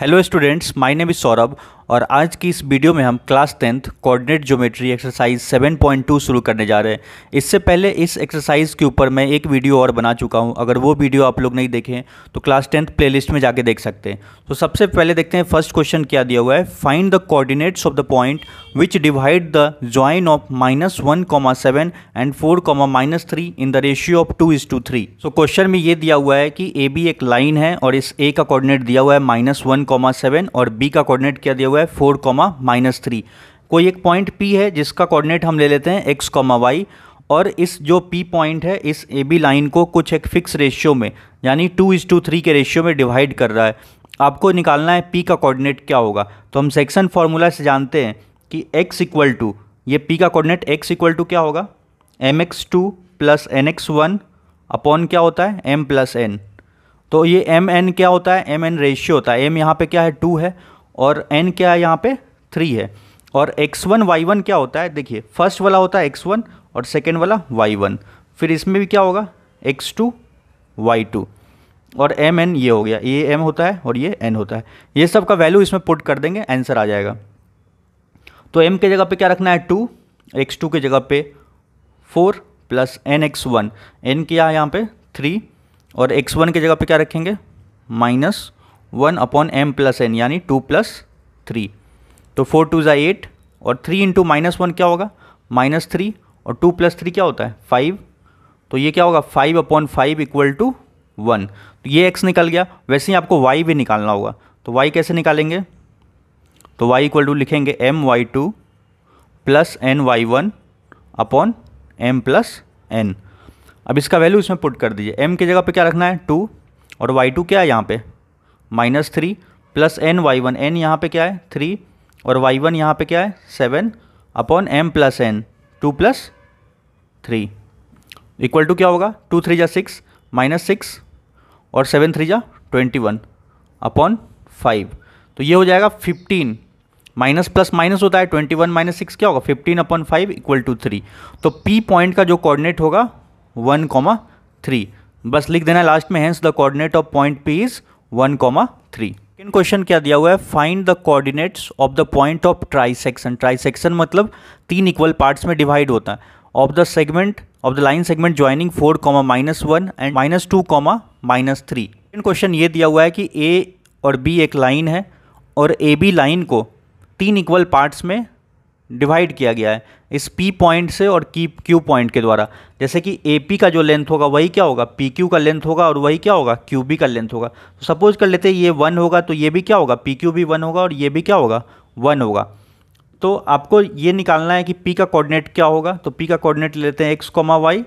Hello students, my name is Saurabh और आज की इस वीडियो में हम class 10th coordinate geometry exercise 7.2 शुरू करने जा रहे हैं। इससे पहले इस एक्सरसाइज के ऊपर मैं एक वीडियो और बना चुका हूं। अगर वो वीडियो आप लोग नहीं देखें तो क्लास 10th प्लेलिस्ट में जाके देख सकते हैं। तो सबसे पहले देखते हैं फर्स्ट क्वेश्चन क्या दिया हुआ है। Find the coordinates of the point which divide the join of -1,7 and 4,-3 in the ratio of 2:3। So question में ये दिया हुआ है कि ए बी एक लाइन है और इस ए का कोऑर्डिनेट दिया हुआ है -1,7 और बी का कोऑर्डिनेट क्या दिया हुआ है 4,-3। कोई एक पॉइंट P है जिसका कोऑर्डिनेट हम ले लेते हैं x, y और इस जो P पॉइंट है इस ए बी लाइन को कुछ एक फिक्स रेशियो में यानी 2:3 के रेशियो में डिवाइड कर रहा है। आपको निकालना है P का कोऑर्डिनेट क्या होगा। तो हम सेक्शन फार्मूला से जानते हैं कि x इक्वल टू ये P का कोऑर्डिनेट x इक्वल टू क्या होगा mx2 + nx1 अपॉन क्या होता है m + n। तो ये mn क्या होता है, mn रेशियो होता है। m यहाँ पे क्या है 2 है और n क्या है यहाँ पे 3 है। और x1 y1 क्या होता है, देखिए फर्स्ट वाला होता है x1 और सेकेंड वाला y1। फिर इसमें भी क्या होगा x2 y2 और mn ये हो गया, ये m होता है और ये n होता है। ये सब का वैल्यू इसमें पुट कर देंगे, आंसर आ जाएगा। तो m के जगह पे क्या रखना है 2, x2 के जगह पे 4 + nx1, n क्या है यहाँ पे 3 और x1 के जगह पे क्या रखेंगे -1 अपॉन m + n यानी 2 + 3। तो 4 2 = 8 और 3 × -1 क्या होगा -3 और 2 + 3 क्या होता है 5। तो ये क्या होगा 5/5 = 1। तो ये x निकल गया। वैसे ही आपको y भी निकालना होगा। तो y कैसे निकालेंगे, तो y = लिखेंगे my2 + ny1 upon m + n। अब इसका वैल्यू इसमें पुट कर दीजिए। m की जगह पे क्या रखना है 2 और y2 क्या है यहाँ पे -3 + ny1, n यहाँ पे क्या है 3 और y1 यहाँ पे क्या है 7 upon m + n 2 + 3 equal to क्या होगा 2 3 = 6 -6 और 7 3 = 21 अपॉन 5। तो ये हो जाएगा 15। माइनस प्लस माइनस होता है 21 - 6 क्या होगा 15/5 = 3। तो P पॉइंट का जो कोऑर्डिनेट होगा 1,3 बस लिख देना लास्ट में। Hence the coordinate of point P is 1,3। Second question क्या दिया हुआ है, find the coordinates of the point of trisection. Trisection मतलब 3 इक्वल पार्ट्स में डिवाइड होता है। Of the segment of the line segment joining 4, -1 and -2, -3। Second question ये दिया हुआ है कि A और B एक लाइन है और AB लाइन को 3 इक्वल पार्ट्स में डिवाइड किया गया है इस P पॉइंट से और Q पॉइंट के द्वारा। जैसे कि AP का जो लेंथ होगा वही क्या होगा PQ का लेंथ होगा और वही क्या होगा QB का लेंथ होगा। तो सपोज कर लेते हैं ये 1 होगा तो ये भी क्या होगा PQ भी 1 होगा और ये भी क्या होगा 1 होगा। तो आपको ये निकालना है कि P का कोऑर्डिनेट क्या होगा। तो P का कोऑर्डिनेट लेते हैं x, y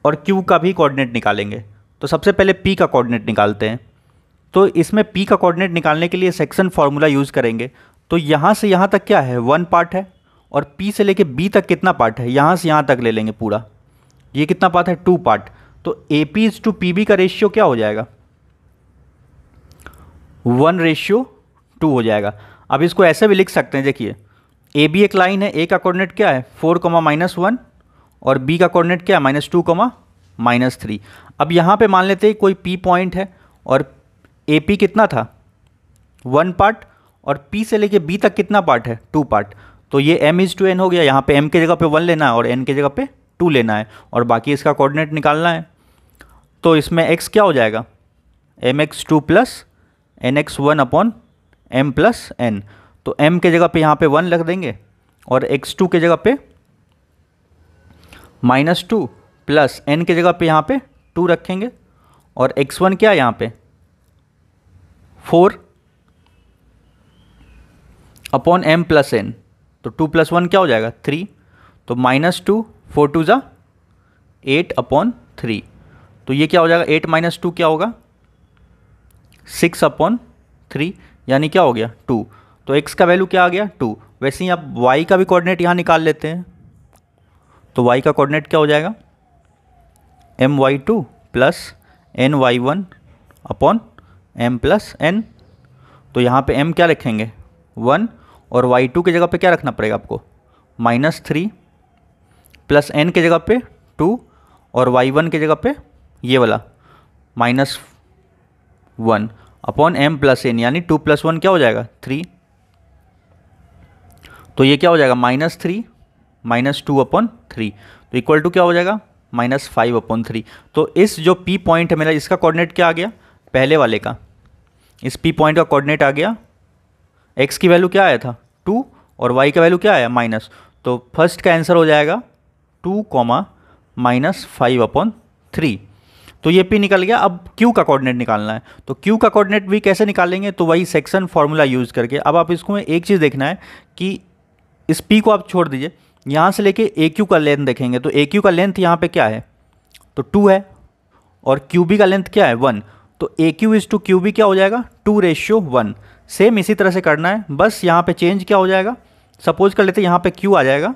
और Q का भी कोऑर्डिनेट निकालेंगे। तो सबसे पहले P का कोऑर्डिनेट निकालते हैं। तो इसमें P का कोऑर्डिनेट निकालने के लिए सेक्शन फार्मूला यूज़ करेंगे। तो यहाँ से यहाँ तक क्या है 1 पार्ट है और P से लेके B तक कितना पार्ट है, यहाँ से यहाँ तक ले लेंगे पूरा। ये कितना पार्ट है 2 पार्ट। तो AP/PB का रेशियो क्या हो जाएगा 1:2 हो जाएगा। अब इसको ऐसे भी लिख सकते हैं, देखिए AB एक लाइन है, A का कोऑर्डिनेट क्या है 4, -1 और B का कोऑर्डिनेट क्या है -2, -3। अब यहाँ पे मान लेते हैं कोई P पॉइंट है और AP कितना था 1 पार्ट और P से लेके B तक कितना पार्ट है 2 पार्ट। तो ये m/n हो गया। यहाँ पे m के जगह पे 1 लेना है और n के जगह पे 2 लेना है और बाकी इसका कोऑर्डिनेट निकालना है। तो इसमें x क्या हो जाएगा mx2 + nx1 upon m + n। तो m के जगह पे यहाँ पे 1 रख देंगे और x2 के जगह पे -2 प्लस n के जगह पे यहाँ पे 2 रखेंगे और x1 क्या है यहाँ पे 4 अपॉन m + n। तो 2 + 1 क्या हो जाएगा 3। तो -2 4 2 = 8/3। तो ये क्या हो जाएगा 8 - 2 क्या होगा 6/3 यानी क्या हो गया 2। तो x का वैल्यू क्या आ गया 2। वैसे ही आप y का भी कोऑर्डिनेट यहाँ निकाल लेते हैं। तो y का कोऑर्डिनेट क्या हो जाएगा my2 + ny1 upon m + n। तो यहाँ पे m क्या रखेंगे 1 और y2 की जगह पे क्या रखना पड़ेगा आपको -3 प्लस n की जगह पे 2 और y1 की जगह पे ये वाला -1 अपॉन m प्लस n, यानी 2 + 1 क्या हो जाएगा 3। तो ये क्या हो जाएगा -3 -2/3, तो इक्वल टू क्या हो जाएगा -5/3। तो इस जो P पॉइंट है मेरा, इसका कोऑर्डिनेट क्या आ गया पहले वाले का, इस P पॉइंट का कोऑर्डिनेट आ गया, x की वैल्यू क्या आया था 2 और y का वैल्यू क्या आया -। तो फर्स्ट का आंसर हो जाएगा 2, -5/3। तो ये P निकल गया। अब Q का कोऑर्डिनेट निकालना है, तो Q का कोऑर्डिनेट भी कैसे निकालेंगे, तो वही सेक्शन फार्मूला यूज़ करके। अब आप इसको एक चीज़ देखना है कि इस P को आप छोड़ दीजिए, यहाँ से लेके AQ का लेंथ देखेंगे, तो AQ का लेंथ यहाँ पे क्या है तो 2 है, और QB का लेंथ क्या है 1, तो AQ/QB क्या हो जाएगा 2:1। सेम इसी तरह से करना है, बस यहाँ पे चेंज क्या हो जाएगा, सपोज कर लेते हैं यहाँ पे Q आ जाएगा,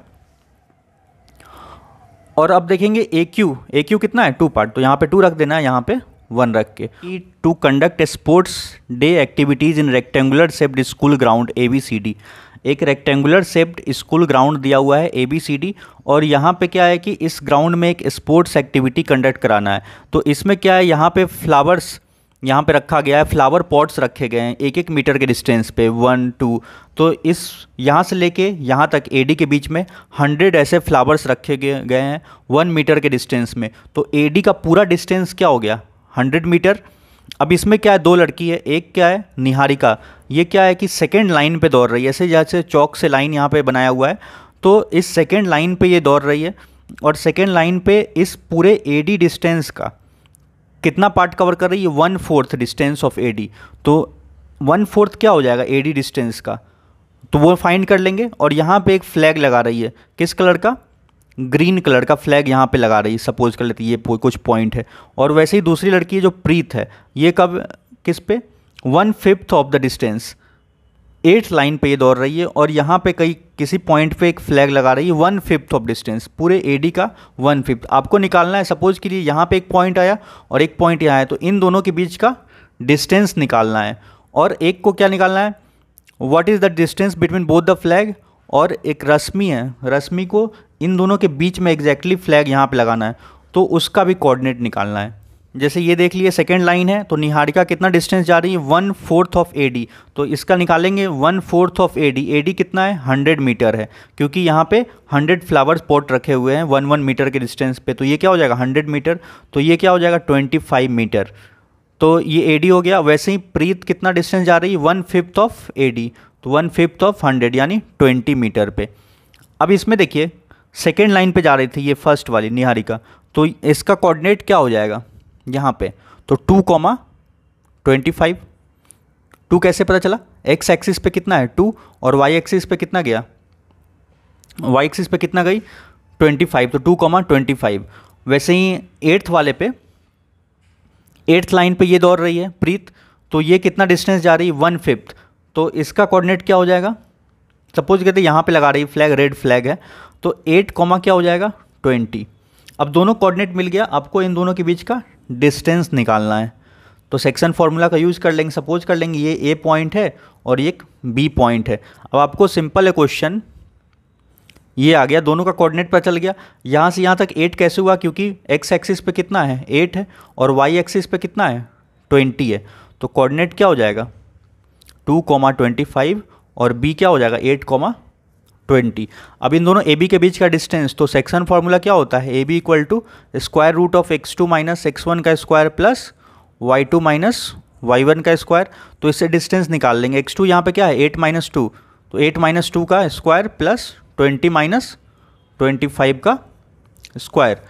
और अब देखेंगे AQ कितना है 2 पार्ट, तो यहाँ पे 2 रख देना है, यहाँ पे 1 रख के। To conduct sports day activities in rectangular shaped school ground ABCD। एक रेक्टेंगुलर शेप्ड स्कूल ग्राउंड दिया हुआ है ABCD, और यहाँ पे क्या है कि इस ग्राउंड में एक स्पोर्ट्स एक्टिविटी कंडक्ट कराना है। तो इसमें क्या है, यहाँ पे फ्लावर्स यहाँ पे रखा गया है, फ्लावर पॉट्स रखे गए हैं 1-1 मीटर के डिस्टेंस पे 1, 2। तो इस यहाँ से लेके यहाँ तक AD के बीच में 100 ऐसे फ्लावर्स रखे गए हैं 1 मीटर के डिस्टेंस में। तो AD का पूरा डिस्टेंस क्या हो गया 100 मीटर। अब इसमें क्या है, 2 लड़की है, एक क्या है निहारिका, ये क्या है कि सेकेंड लाइन पे दौड़ रही है, ऐसे जैसे चौक से लाइन यहाँ पे बनाया हुआ है, तो इस सेकेंड लाइन पे ये दौड़ रही है, और सेकेंड लाइन पे इस पूरे AD डिस्टेंस का कितना पार्ट कवर कर रही है 1/4 डिस्टेंस ऑफ AD। तो 1/4 क्या हो जाएगा AD डिस्टेंस का, तो वो फाइंड कर लेंगे। और यहाँ पे एक फ्लैग लगा रही है, किस कलर का, ग्रीन कलर का फ्लैग यहाँ पे लगा रही है, सपोज कर लेते ये कुछ पॉइंट है। और वैसे ही दूसरी लड़की जो प्रीत है, ये कब किस पे 1/5 of the distance 8th line पे ये दौड़ रही है, और यहाँ पे कहीं किसी पॉइंट पे एक फ्लैग लगा रही है 1/5 ऑफ डिस्टेंस, पूरे AD का 1/5 आपको निकालना है। सपोज के लिए यहाँ पे एक पॉइंट आया और एक पॉइंट यहाँ है, तो इन दोनों के बीच का डिस्टेंस निकालना है। और एक को क्या निकालना है, what is the distance between both the flag, और एक रश्मि है, रश्मि को इन दोनों के बीच में एग्जैक्टली फ्लैग यहाँ पे लगाना है, तो उसका भी कोऑर्डिनेट निकालना है। जैसे ये देख लिए सेकेंड लाइन है, तो निहारिका कितना डिस्टेंस जा रही है 1/4 ऑफ AD, तो इसका निकालेंगे 1/4 ऑफ AD। AD कितना है 100 मीटर है, क्योंकि यहाँ पे 100 फ्लावर्स पॉट रखे हुए हैं 1-1 मीटर के डिस्टेंस पे, तो ये क्या हो जाएगा 100 मीटर, तो ये क्या हो जाएगा 25 मीटर। तो ये AD हो गया। वैसे ही प्रीत कितना डिस्टेंस जा रही है 1/5 ऑफ AD, तो 1/5 ऑफ 100 यानी 20 मीटर पे। अब इसमें देखिए सेकेंड लाइन पे जा रही थी ये फर्स्ट वाली निहारिका, तो इसका कोऑर्डिनेट क्या हो जाएगा यहाँ पे, तो 2,25। 2 कैसे पता चला, x एक्सिस पे कितना है 2, और y एक्सिस पे कितना गया, y एक्सिस पे कितना गई 25, तो 2,25। वैसे ही 8th वाले पे 8th लाइन पे ये दौड़ रही है प्रीत, तो ये कितना डिस्टेंस जा रही है 1/5, तो इसका कोऑर्डिनेट क्या हो जाएगा, सपोज कहते यहाँ पे लगा रही फ्लैग, रेड फ्लैग है, तो 8, क्या हो जाएगा 20। अब दोनों कोऑर्डिनेट मिल गया, आपको इन दोनों के बीच का डिस्टेंस निकालना है। तो सेक्शन फार्मूला का यूज़ कर लेंगे, सपोज कर लेंगे ये A पॉइंट है और ये एक B पॉइंट है। अब आपको सिंपल है क्वेश्चन, ये आ गया, दोनों का कोऑर्डिनेट पता चल गया। यहाँ से यहाँ तक 8 कैसे हुआ, क्योंकि x एक्सिस पे कितना है 8 है, और y एक्सिस पे कितना है 20 है, तो कोऑर्डिनेट क्या हो जाएगा 2,25, और B क्या हो जाएगा 8,20। अब इन दोनों AB के बीच का डिस्टेंस, तो सेक्शन फार्मूला क्या होता है, AB = x2 - x1 का स्क्वायर प्लस y2 - y1 का स्क्वायर। तो इससे डिस्टेंस निकाल लेंगे, x2 यहाँ पे क्या है 8 - 2, तो 8 - 2 का स्क्वायर प्लस 20 - 25 का स्क्वायर,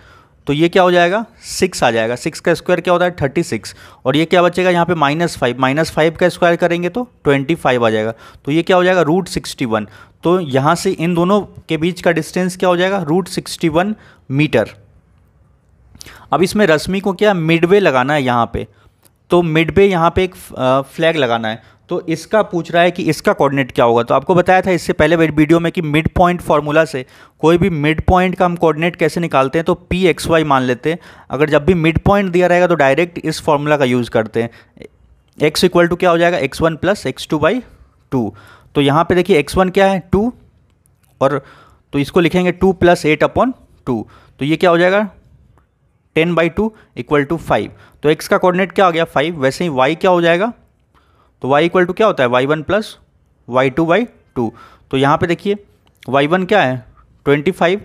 तो ये क्या हो जाएगा 6 आ जाएगा। 6 का स्क्वायर क्या होता है 36, और ये क्या बचेगा यहाँ पे -5 का स्क्वायर करेंगे तो 25 आ जाएगा, तो ये क्या हो जाएगा √61। तो यहाँ से इन दोनों के बीच का डिस्टेंस क्या हो जाएगा √61 मीटर। अब इसमें रश्मि को क्या मिडवे लगाना है यहाँ पे, तो मिडवे यहाँ पे एक फ्लैग लगाना है, तो इसका पूछ रहा है कि इसका कोऑर्डिनेट क्या होगा। तो आपको बताया था इससे पहले वीडियो में कि मिड पॉइंट फार्मूला से कोई भी मिड पॉइंट का हम कोऑर्डिनेट कैसे निकालते हैं, तो PXY मान लेते हैं। अगर जब भी मिड पॉइंट दिया रहेगा तो डायरेक्ट इस फार्मूला का यूज़ करते हैं। x = क्या हो जाएगा x1 + x2/2। तो यहाँ पे देखिए x1 क्या है 2, और तो इसको लिखेंगे 2 + 8/2, तो ये क्या हो जाएगा 10/2 = 5। तो x का कोऑर्डिनेट क्या हो गया 5। वैसे ही y क्या हो जाएगा तो y इक्वल टू क्या होता है y1 प्लस y2/2। तो यहाँ पे देखिए y1 क्या है 25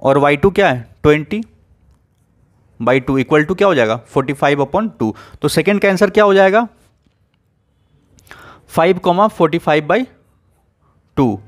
और y2 क्या है 20/2 इक्वल टू क्या हो जाएगा 45/2। तो सेकेंड का आंसर क्या हो जाएगा 5,45/2।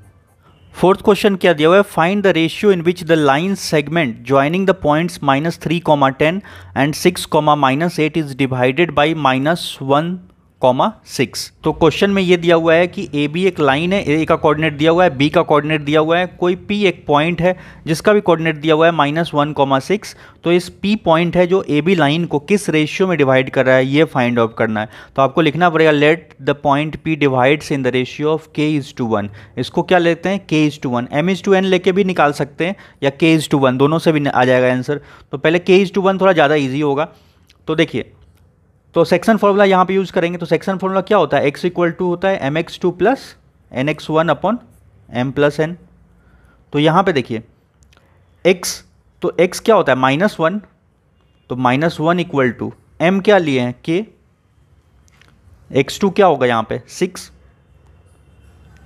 फोर्थ क्वेश्चन क्या दिया हुआ है, find the ratio in which the line segment joining the points -3,10 and 6,-8 is divided by -1,6। तो क्वेश्चन में ये दिया हुआ है कि ए बी एक लाइन है, ए का कोऑर्डिनेट दिया हुआ है, बी का कोऑर्डिनेट दिया हुआ है, कोई पी एक पॉइंट है जिसका भी कोऑर्डिनेट दिया हुआ है -1,6। तो इस पी पॉइंट है जो ए बी लाइन को किस रेशियो में डिवाइड कर रहा है ये फाइंड आउट करना है। तो आपको लिखना पड़ेगा let the point P divides in the ratio of k:1। इसको क्या लेते हैं k:1, m:n लेके भी निकाल सकते हैं या k:1, दोनों से भी आ जाएगा आंसर। तो पहले k:1 थोड़ा ज़्यादा ईजी होगा। तो देखिए, तो सेक्शन फॉर्मूला यहाँ पे यूज़ करेंगे। तो सेक्शन फॉर्मूला क्या होता है, x इक्वल टू होता है mx2 plus nx1 upon m plus n। तो यहाँ पे देखिए x, तो x क्या होता है -1, तो -1 इक्वल टू m क्या लिए हैं k, x2 क्या होगा यहाँ पे 6,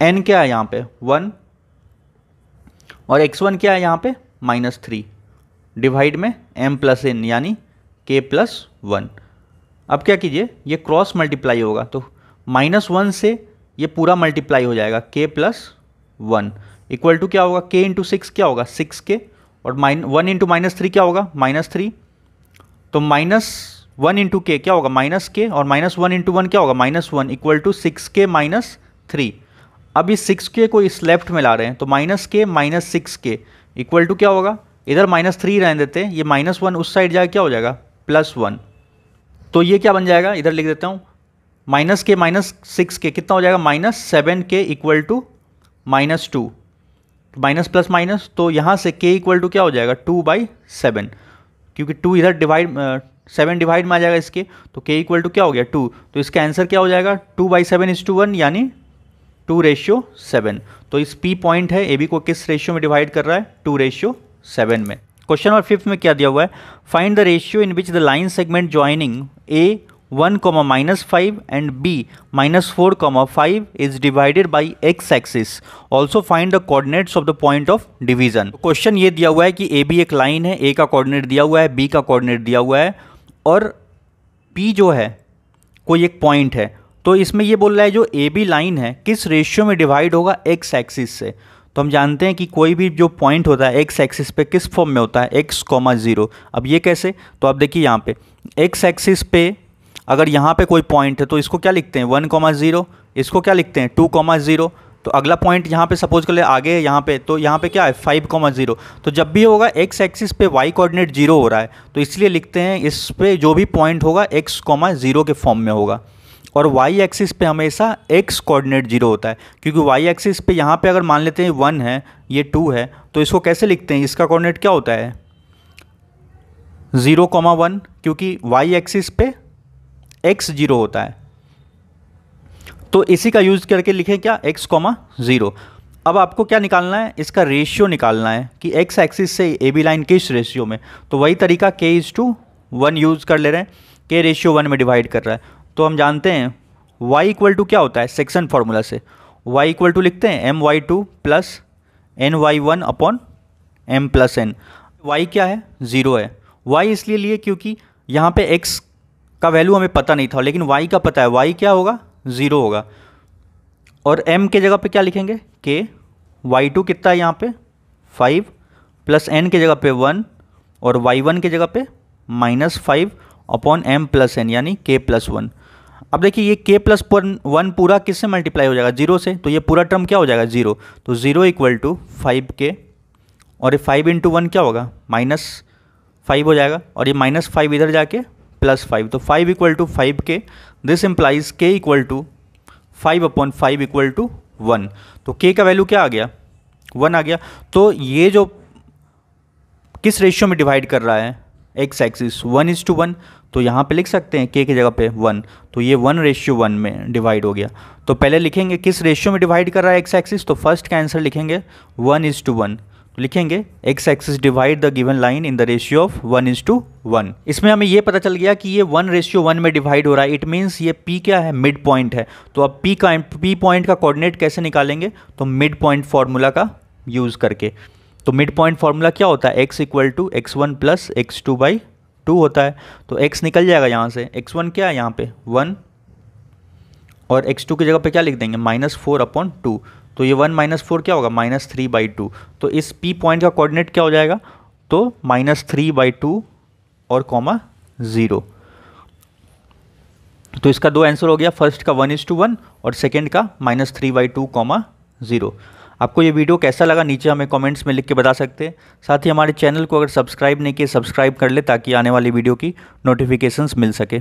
n क्या है यहाँ पे 1 और x1 क्या है यहाँ पे -3 डिवाइड में m प्लस n यानी k प्लस 1। अब क्या कीजिए, ये क्रॉस मल्टीप्लाई होगा तो -1 से ये पूरा मल्टीप्लाई हो जाएगा k प्लस 1 इक्वल टू क्या होगा k इंटू 6 क्या होगा 6k और 1 इंटू -3 क्या होगा -3। तो -1 इंटू k क्या होगा -k और -1 इंटू 1 क्या होगा -1 इक्वल टू 6k -3। अब इस 6k को इस लेफ्ट में ला रहे हैं तो -k 6k इक्वल टू क्या होगा, इधर -3 रहने देते हैं, ये -1 उस साइड जाएगा क्या हो जाएगा +1। तो ये क्या बन जाएगा, इधर लिख देता हूँ -k 6k कितना हो जाएगा -7k equal to -2, minus plus minus, तो यहाँ से k इक्वल टू क्या हो जाएगा 2/7, क्योंकि 2 इधर डिवाइड 7 डिवाइड में आ जाएगा इसके, तो k इक्वल टू क्या हो गया 2। तो इसका आंसर क्या हो जाएगा 2/7:1 यानी 2:7। तो इस P पॉइंट है ए बी को किस रेशियो में डिवाइड कर रहा है 2:7 में। क्वेश्चन नंबर 5 में क्या दिया हुआ है, find the ratio in which the line segment joining A 1,-5 and B -4,5 is divided by x axis. Also find the coordinates of the point of division. Question ये दिया हुआ है कि ए बी एक लाइन है, ए का कोऑर्डिनेट दिया हुआ है, बी का कोऑर्डिनेट दिया हुआ है और P जो है कोई एक पॉइंट है। तो इसमें ये बोल रहा है जो ए बी लाइन है किस रेशियो में डिवाइड होगा x एक्सिस से। तो हम जानते हैं कि कोई भी जो पॉइंट होता है x एक्सिस पे किस फॉर्म में होता है x,0। अब ये कैसे, तो आप देखिए यहाँ पे x एक्सिस पे अगर यहाँ पे कोई पॉइंट है तो इसको क्या लिखते हैं 1,0, इसको क्या लिखते हैं 2,0। तो अगला पॉइंट यहाँ पे सपोज कर ले आगे है यहाँ पे, तो यहाँ पे क्या है 5,0। तो जब भी होगा x एक्सिस पे y कोऑर्डिनेट 0 हो रहा है तो इसलिए लिखते हैं इस पे जो भी पॉइंट होगा x,0 के फॉर्म में होगा। और y एक्सिस पे हमेशा x कोऑर्डिनेट 0 होता है, क्योंकि y एक्सिस पे यहाँ पे अगर मान लेते हैं 1 है ये 2 है तो इसको कैसे लिखते हैं, इसका कोऑर्डिनेट क्या होता है 0,1, क्योंकि y एक्सिस पे x 0 होता है। तो इसी का यूज़ करके लिखें क्या x,0। अब आपको क्या निकालना है, इसका रेशियो निकालना है कि x एक्सिस से ए बी लाइन किस रेशियो में। तो वही तरीका k:1 यूज़ कर ले रहे हैं, k:1 में डिवाइड कर रहा है। तो हम जानते हैं y इक्वल टू क्या होता है सेक्शन फार्मूला से, y इक्वल टू लिखते हैं my2 plus ny1 upon m plus n। y क्या है 0 है, y इसलिए लिए क्योंकि यहाँ पे x का वैल्यू हमें पता नहीं था, लेकिन y का पता है, y क्या होगा 0 होगा। और m के जगह पे क्या लिखेंगे k, y2 कितना है यहाँ पे 5 प्लस n के जगह पे 1 और y1 के जगह पे -5 अपॉन m प्लस n यानी k प्लस 1। अब देखिए ये k प्लस 1 पूरा किससे मल्टीप्लाई हो जाएगा 0 से, तो ये पूरा टर्म क्या हो जाएगा 0। तो 0 इक्वल टू 5k और ये 5 इंटू 1 क्या होगा -5 हो जाएगा और ये -5 इधर जाके +5, तो 5 equal to 5k। This implies k equal to 5/5 equal to 1। तो k का वैल्यू क्या आ गया 1 आ गया। तो ये जो किस रेशियो में डिवाइड कर रहा है x एक्सिस 1:1, तो यहाँ पे लिख सकते हैं k की जगह पे 1, तो ये 1:1 में डिवाइड हो गया। तो पहले लिखेंगे किस रेशियो में डिवाइड कर रहा है x एक्सिस, तो फर्स्ट का आंसर लिखेंगे 1:1। तो लिखेंगे x axis divide the given line in the ratio of 1:1। इसमें हमें ये पता चल गया कि ये 1:1 में डिवाइड हो रहा है। इट मीन्स ये P क्या है, मिड पॉइंट है। तो अब P पॉइंट का कोऑर्डिनेट कैसे निकालेंगे, तो मिड पॉइंट फार्मूला का यूज़ करके। तो मिड पॉइंट फार्मूला क्या होता है, x = x1 + x2/2 होता है। तो x निकल जाएगा यहाँ से, x1 क्या है यहाँ पे 1, और x2 की जगह पे क्या लिख देंगे -4/2। तो ये 1 - 4 क्या होगा -3/2। तो इस P पॉइंट का कोऑर्डिनेट क्या हो जाएगा, तो -3/2 और कॉमा 0। तो इसका दो आंसर हो गया, फर्स्ट का 1:1 और सेकंड का -3/2, 0। आपको ये वीडियो कैसा लगा नीचे हमें कमेंट्स में लिख के बता सकते हैं। साथ ही हमारे चैनल को अगर सब्सक्राइब नहीं किए, सब्सक्राइब कर ले ताकि आने वाली वीडियो की नोटिफिकेशंस मिल सके।